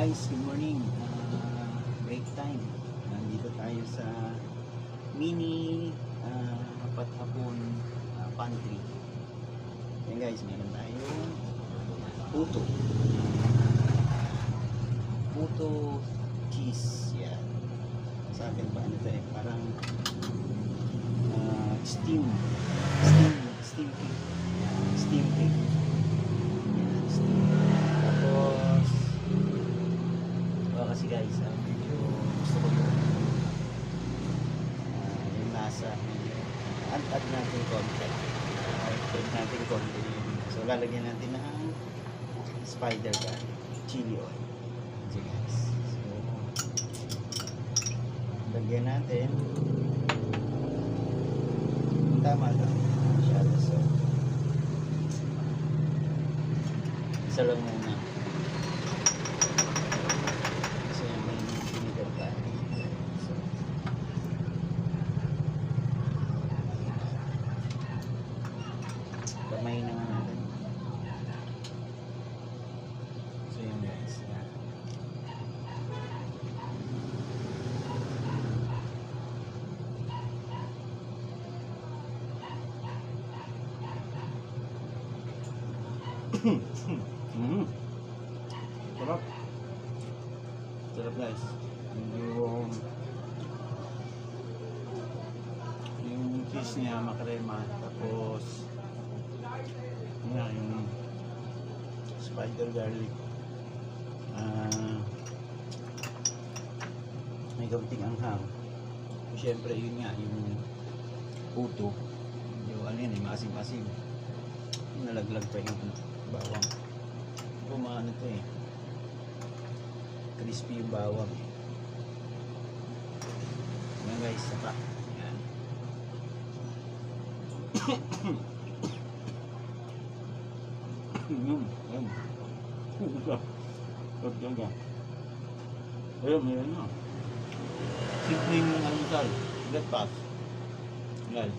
Guys, good morning. Break time. Nandito tayo sa mini pathapon pantry. Yan guys, meron tayong puto. Puto cheese. Yan. Sa akin ba ano ito parang steam cake. Yan, steam cake. Yan, steam. Tapos kasi guys, medyo gusto ko yung lasa. Add natin konti. So lalagyan natin ng spider garlic, chili oil. So guys, so lagyan natin. Tama lang. Masyado. So isa lang muna. Kamay naman natin. So yun guys. Sarap. Sarap guys. Yung cheese niya makrema. Tapos yung spider garlic may kaunting anghang. Siyempre yun nga yung puto yung ano yan maasim-asim, nalaglag pa yung bawang. Maano to crispy yung bawang yan guys. Sapa yan. Ayun na. Simpleng almusal. Breakfast. Guys.